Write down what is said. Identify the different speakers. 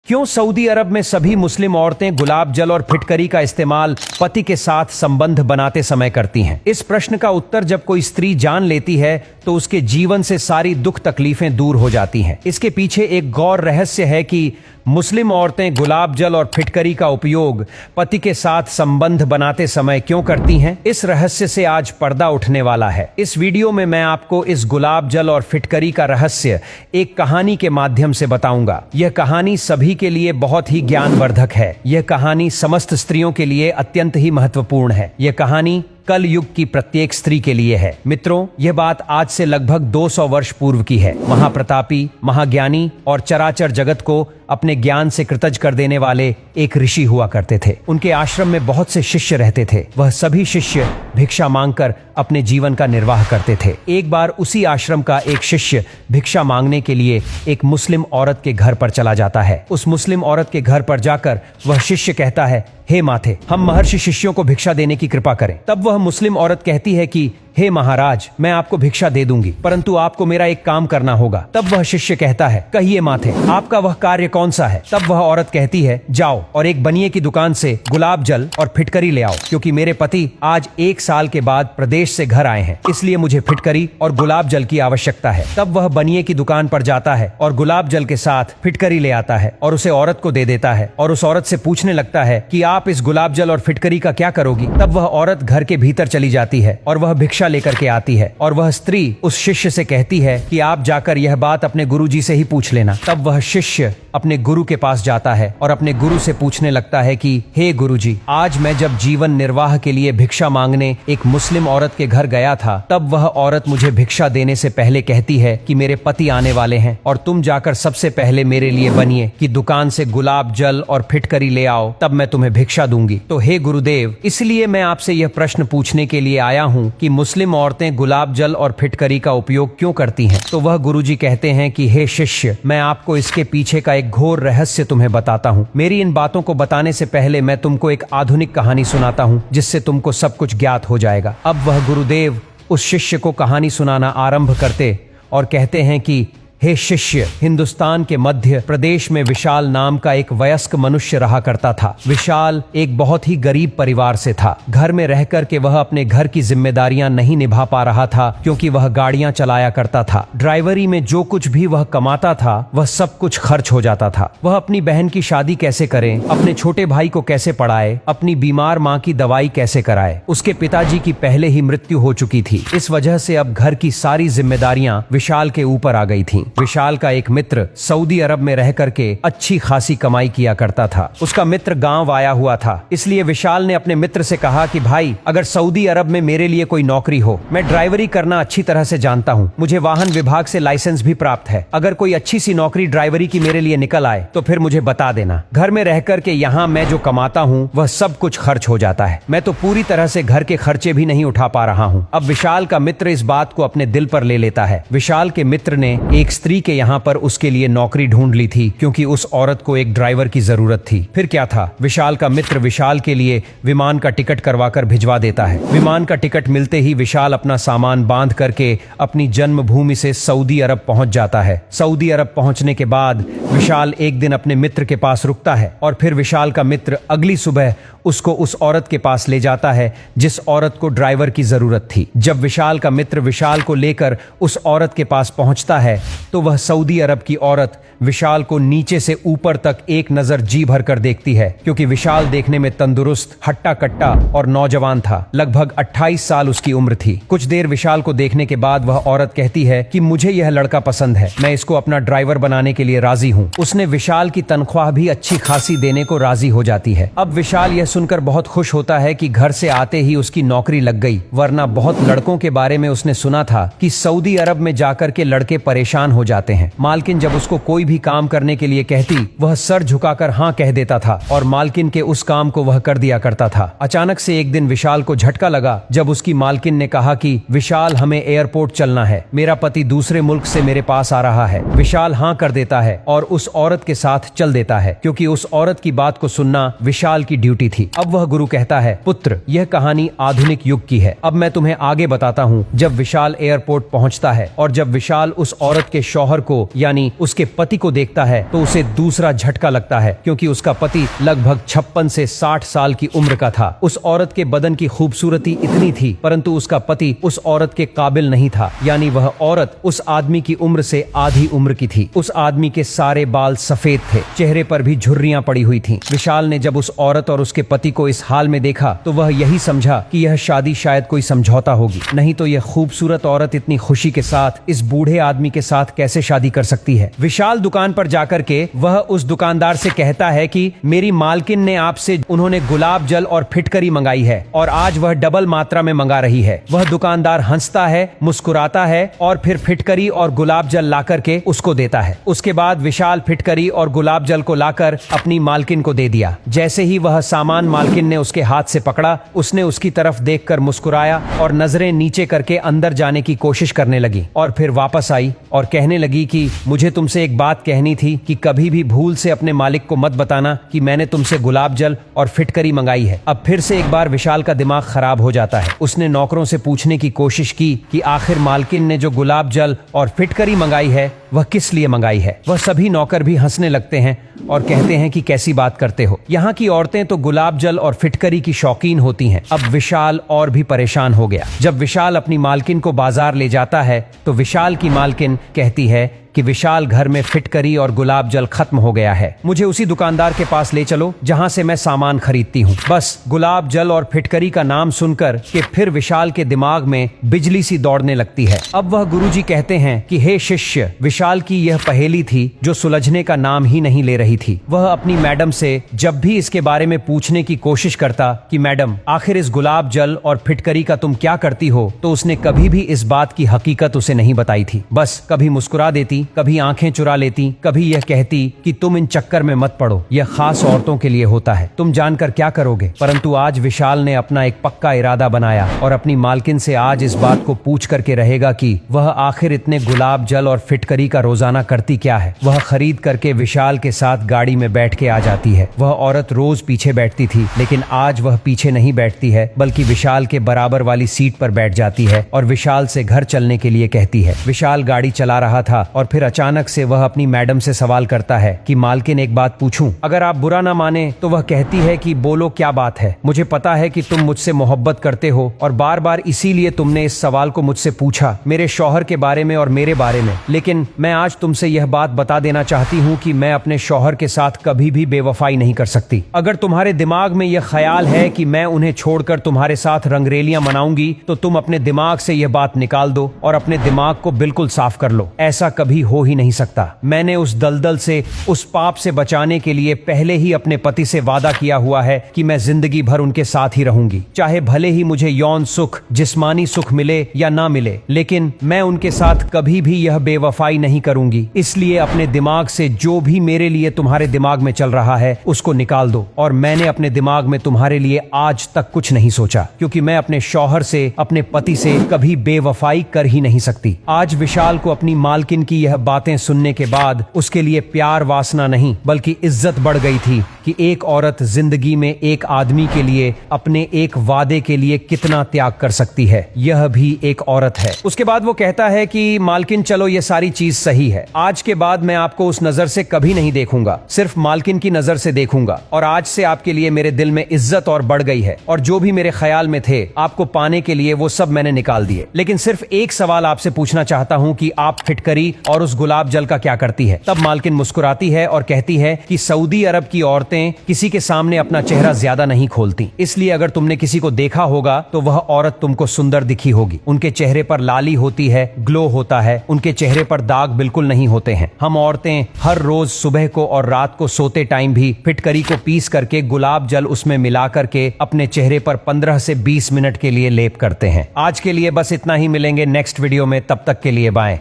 Speaker 1: क्यों सऊदी अरब में सभी मुस्लिम औरतें गुलाब जल और फिटकरी का इस्तेमाल पति के साथ संबंध बनाते समय करती हैं? इस प्रश्न का उत्तर जब कोई स्त्री जान लेती है तो उसके जीवन से सारी दुख तकलीफें दूर हो जाती हैं। इसके पीछे एक गौर रहस्य है कि मुस्लिम औरतें गुलाब जल और फिटकरी का उपयोग पति के साथ संबंध बनाते समय क्यों करती हैं। इस रहस्य से आज पर्दा उठने वाला है। इस वीडियो में मैं आपको इस गुलाब जल और फिटकरी का रहस्य एक कहानी के माध्यम से बताऊंगा। यह कहानी सभी के लिए बहुत ही ज्ञानवर्धक है। यह कहानी समस्त स्त्रियों के लिए अत्यंत ही महत्वपूर्ण है। यह कहानी कल युग की प्रत्येक स्त्री के लिए है। मित्रों, यह बात आज से लगभग 200 वर्ष पूर्व की है। महाप्रतापी, महाज्ञानी और चराचर जगत को अपने ज्ञान से कृतज कर देने वाले एक ऋषि हुआ करते थे। उनके आश्रम में बहुत से शिष्य रहते थे। वह सभी शिष्य भिक्षा मांगकर अपने जीवन का निर्वाह करते थे। एक बार उसी आश्रम का एक शिष्य भिक्षा मांगने के लिए एक मुस्लिम औरत के घर पर चला जाता है। उस मुस्लिम औरत के घर पर जाकर वह शिष्य कहता है, हे माथे, हम महर्षि शिष्यों को भिक्षा देने की कृपा करें। तब वह मुस्लिम औरत कहती है कि हे महाराज, मैं आपको भिक्षा दे दूंगी, परंतु आपको मेरा एक काम करना होगा। तब वह शिष्य कहता है, कहिए माथे, आपका वह कार्य कौन सा है? तब वह औरत कहती है, जाओ और एक बनिए की दुकान से गुलाब जल और फिटकरी ले आओ, क्योंकि मेरे पति आज 1 साल के बाद प्रदेश से घर आए हैं, इसलिए मुझे फिटकरी और गुलाब जल की आवश्यकता है। तब वह बनिए की दुकान पर जाता है और गुलाब जल के साथ फिटकरी ले आता है और उसे औरत को दे देता है और उस औरत से पूछने लगता है कि आप इस गुलाब जल और फिटकरी का क्या करोगी? तब वह औरत घर के भीतर चली जाती है और वह भिक्षा लेकर के आती है और वह स्त्री उस शिष्य से कहती है कि आप जाकर यह बात अपने गुरुजी से ही पूछ लेना। तब वह शिष्य अपने गुरु के पास जाता है और अपने गुरु से पूछने लगता है कि हे गुरुजी, आज मैं जब जीवन निर्वाह के लिए भिक्षा मांगने एक मुस्लिम औरत के घर गया था, तब वह औरत मुझे भिक्षा देने से पहले कहती है कि मेरे पति आने वाले हैं और तुम जाकर सबसे पहले मेरे लिए बनिए की दुकान से गुलाब जल और फिटकरी ले आओ, तब मैं तुम्हें भिक्षा दूंगी। तो हे गुरुदेव, इसलिए मैं आपसे यह प्रश्न पूछने के लिए आया हूँ कि मुस्लिम औरतें गुलाब जल और फिटकरी का उपयोग क्यों करती हैं? तो वह गुरुजी कहते हैं कि हे शिष्य, मैं आपको इसके पीछे का एक घोर रहस्य तुम्हें बताता हूँ। मेरी इन बातों को बताने से पहले मैं तुमको एक आधुनिक कहानी सुनाता हूँ, जिससे तुमको सब कुछ ज्ञात हो जाएगा। अब वह गुरुदेव उस शिष्य को कहानी सुनाना आरंभ करते और कहते हैं कि हे शिष्य, हिंदुस्तान के मध्य प्रदेश में विशाल नाम का एक वयस्क मनुष्य रहा करता था। विशाल एक बहुत ही गरीब परिवार से था। घर में रहकर के वह अपने घर की जिम्मेदारियां नहीं निभा पा रहा था, क्योंकि वह गाड़ियां चलाया करता था। ड्राइवरी में जो कुछ भी वह कमाता था वह सब कुछ खर्च हो जाता था। वह अपनी बहन की शादी कैसे करे, अपने छोटे भाई को कैसे पढ़ाए, अपनी बीमार माँ की दवाई कैसे कराए। उसके पिताजी की पहले ही मृत्यु हो चुकी थी। इस वजह से अब घर की सारी जिम्मेदारियां विशाल के ऊपर आ गई थीं। विशाल का एक मित्र सऊदी अरब में रह करके अच्छी खासी कमाई किया करता था। उसका मित्र गांव आया हुआ था, इसलिए विशाल ने अपने मित्र से कहा कि भाई, अगर सऊदी अरब में मेरे लिए कोई नौकरी हो, मैं ड्राइवरी करना अच्छी तरह से जानता हूँ, मुझे वाहन विभाग से लाइसेंस भी प्राप्त है। अगर कोई अच्छी सी नौकरी ड्राइवरी की मेरे लिए निकल आए तो फिर मुझे बता देना। घर में रह करके यहाँ मैं जो कमाता हूँ वह सब कुछ खर्च हो जाता है। मैं तो पूरी तरह से घर के खर्चे भी नहीं उठा पा रहा हूँ। अब विशाल का मित्र इस बात को अपने दिल पर ले लेता है। विशाल के मित्र ने एक स्त्री के यहाँ पर उसके लिए नौकरी ढूंढ ली थी, क्योंकि उस औरत को एक ड्राइवर की जरूरत थी। फिर क्या था, विशाल का मित्र विशाल के लिए विमान का टिकट करवाकर भिजवा देता है। विमान का टिकट मिलते ही विशाल अपना सामान बांध करके अपनी जन्मभूमि से सऊदी अरब पहुंच जाता है। सऊदी अरब पहुंचने के बाद विशाल एक दिन अपने मित्र के पास रुकता है और फिर विशाल का मित्र अगली सुबह उसको उस औरत के पास ले जाता है जिस औरत को ड्राइवर की जरूरत थी। जब विशाल का मित्र विशाल को लेकर उस औरत के पास पहुंचता है तो वह सऊदी अरब की औरत विशाल को नीचे से ऊपर तक एक नजर जी भर कर देखती है, क्योंकि विशाल देखने में तंदुरुस्त, हट्टा कट्टा और नौजवान था। लगभग 28 साल उसकी उम्र थी। कुछ देर विशाल को देखने के बाद वह औरत कहती है कि मुझे यह लड़का पसंद है, मैं इसको अपना ड्राइवर बनाने के लिए राजी हूँ। उसने विशाल की तनख्वाह भी अच्छी खासी देने को राजी हो जाती है। अब विशाल यह सुनकर बहुत खुश होता है कि घर से आते ही उसकी नौकरी लग गई, वरना बहुत लड़कों के बारे में उसने सुना था कि सऊदी अरब में जाकर के लड़के परेशान हो जाते हैं। मालकिन जब उसको कोई भी काम करने के लिए कहती, वह सर झुकाकर हाँ कह देता था और मालकिन के उस काम को वह कर दिया करता था। अचानक से एक दिन विशाल को झटका लगा जब उसकी मालकिन ने कहा कि विशाल, हमें एयरपोर्ट चलना है, मेरा पति दूसरे मुल्क से मेरे पास आ रहा है। विशाल हाँ कर देता है और उस औरत के साथ चल देता है, क्योंकि उस औरत की बात को सुनना विशाल की ड्यूटी थी। अब वह गुरु कहता है, पुत्र, यह कहानी आधुनिक युग की है। अब मैं तुम्हें आगे बताता हूँ। जब विशाल एयरपोर्ट पहुँचता है और जब विशाल उस औरत के शौहर को यानी उसके पति पति को देखता है तो उसे दूसरा झटका लगता है, क्योंकि उसका पति लगभग 56 से 60 साल की उम्र का था। उस औरत के बदन की खूबसूरती इतनी थी, परंतु उसका पति उस औरत के काबिल नहीं था, यानी वह औरत उस आदमी की उम्र से आधी उम्र की थी। उस आदमी के सारे बाल सफेद थे, चेहरे पर भी झुर्रियां पड़ी हुई थीं। विशाल ने जब उस औरत और उसके पति को इस हाल में देखा तो वह यही समझा कि यह शादी शायद कोई समझौता होगी, नहीं तो यह खूबसूरत औरत इतनी खुशी के साथ इस बूढ़े आदमी के साथ कैसे शादी कर सकती है। विशाल दुकान पर जाकर के वह उस दुकानदार से कहता है कि मेरी मालकिन ने आपसे उन्होंने गुलाब जल और फिटकरी मंगाई है और आज वह डबल मात्रा में मंगा रही है। वह दुकानदार हंसता है, मुस्कुराता है और फिर फिटकरी और गुलाब जल लाकर के उसको देता है। उसके बाद विशाल फिटकरी और गुलाब जल को लाकर अपनी मालकिन को दे दिया। जैसे ही वह सामान मालकिन ने उसके हाथ से पकड़ा, उसने उसकी तरफ देखकर मुस्कुराया और नजरें नीचे करके अंदर जाने की कोशिश करने लगी और फिर वापस आई और कहने लगी कि मुझे तुमसे एक बात कहनी थी कि कभी भी भूल से अपने मालिक को मत बताना कि मैंने तुमसे गुलाब जल और फिटकरी मंगाई है। अब फिर से एक बार विशाल का दिमाग खराब हो जाता है। उसने नौकरों से पूछने की कोशिश की कि आखिर मालकिन ने जो गुलाब जल और फिटकरी मंगाई है वह किस लिए मंगाई है। वह सभी नौकर भी हंसने लगते हैं और कहते हैं कि कैसी बात करते हो, यहाँ की औरतें तो गुलाब जल और फिटकरी की शौकीन होती हैं। अब विशाल और भी परेशान हो गया। जब विशाल अपनी मालकिन को बाजार ले जाता है तो विशाल की मालकिन कहती है कि विशाल घर में फिटकरी और गुलाब जल खत्म हो गया है, मुझे उसी दुकानदार के पास ले चलो जहां से मैं सामान खरीदती हूँ। बस गुलाब जल और फिटकरी का नाम सुनकर कि फिर विशाल के दिमाग में बिजली सी दौड़ने लगती है। अब वह गुरुजी कहते हैं कि हे शिष्य, विशाल की यह पहेली थी जो सुलझने का नाम ही नहीं ले रही थी। वह अपनी मैडम से जब भी इसके बारे में पूछने की कोशिश करता कि मैडम आखिर इस गुलाब जल और फिटकरी का तुम क्या करती हो, तो उसने कभी भी इस बात की हकीकत उसे नहीं बताई थी। बस कभी मुस्कुरा देती, कभी आंखें चुरा लेती, कभी यह कहती कि तुम इन चक्कर में मत पड़ो, यह खास औरतों के लिए होता है, तुम जानकर क्या करोगे। परंतु आज विशाल ने अपना एक पक्का इरादा बनाया और अपनी मालकिन से आज इस बात को पूछ करके रहेगा कि वह आखिर इतने गुलाब जल और फिटकरी का रोजाना करती क्या है। वह खरीद करके विशाल के साथ गाड़ी में बैठ के आ जाती है। वह औरत रोज पीछे बैठती थी, लेकिन आज वह पीछे नहीं बैठती है बल्कि विशाल के बराबर वाली सीट पर बैठ जाती है और विशाल से घर चलने के लिए कहती है। विशाल गाड़ी चला रहा था और फिर अचानक से वह अपनी मैडम से सवाल करता है कि मालकिन एक बात पूछूं, अगर आप बुरा ना माने तो। वह कहती है कि बोलो क्या बात है, मुझे पता है कि तुम मुझसे मोहब्बत करते हो और बार बार इसीलिए तुमने इस सवाल को मुझसे पूछा, मेरे शौहर के बारे में और मेरे बारे में। लेकिन मैं आज तुमसे यह बात बता देना चाहती हूँ कि मैं अपने शौहर के साथ कभी भी बेवफाई नहीं कर सकती। अगर तुम्हारे दिमाग में यह ख्याल है कि मैं उन्हें छोड़कर तुम्हारे साथ रंगरेलियां मनाऊंगी तो तुम अपने दिमाग से यह बात निकाल दो और अपने दिमाग को बिल्कुल साफ कर लो। ऐसा कभी हो ही नहीं सकता। मैंने उस दलदल से, उस पाप से बचाने के लिए पहले ही अपने पति से वादा किया हुआ है कि मैं जिंदगी भर उनके साथ ही रहूंगी, चाहे भले ही मुझे यौन सुख, जिस्मानी सुख मिले या ना मिले, लेकिन मैं उनके साथ कभी भी यह बेवफाई नहीं करूंगी। इसलिए अपने दिमाग से जो भी मेरे लिए तुम्हारे दिमाग में चल रहा है उसको निकाल दो। और मैंने अपने दिमाग में तुम्हारे लिए आज तक कुछ नहीं सोचा, क्योंकि मैं अपने शौहर से, अपने पति से कभी बेवफाई कर ही नहीं सकती। आज विशाल को अपनी मालकिन की यह बातें सुनने के बाद उसके लिए प्यार वासना नहीं बल्कि इज्जत बढ़ गई थी कि एक औरत जिंदगी में एक आदमी के लिए, अपने एक वादे के लिए कितना त्याग कर सकती है। यह भी एक औरत है। उसके बाद वो कहता है कि मालकिन चलो ये सारी चीज सही है, आज के बाद मैं आपको उस नजर से कभी नहीं देखूंगा, सिर्फ मालकिन की नजर से देखूंगा। और आज से आपके लिए मेरे दिल में इज्जत और बढ़ गई है और जो भी मेरे ख्याल में थे आपको पाने के लिए वो सब मैंने निकाल दिए। लेकिन सिर्फ एक सवाल आपसे पूछना चाहता हूँ कि आप फिटकरी और उस गुलाब जल का क्या करती है। तब मालकिन मुस्कुराती है और कहती है कि सऊदी अरब की औरतें किसी के सामने अपना चेहरा ज्यादा नहीं खोलती, इसलिए अगर तुमने किसी को देखा होगा तो वह औरत तुमको सुंदर दिखी होगी। उनके चेहरे पर लाली होती है, ग्लो होता है, उनके चेहरे पर दाग बिल्कुल नहीं होते हैं। हम औरतें हर रोज सुबह को और रात को सोते टाइम भी फिटकरी को पीस करके गुलाब जल उसमें मिला करके अपने चेहरे पर 15 से 20 मिनट के लिए लेप करते हैं। आज के लिए बस इतना ही, मिलेंगे नेक्स्ट वीडियो में, तब तक के लिए बाय।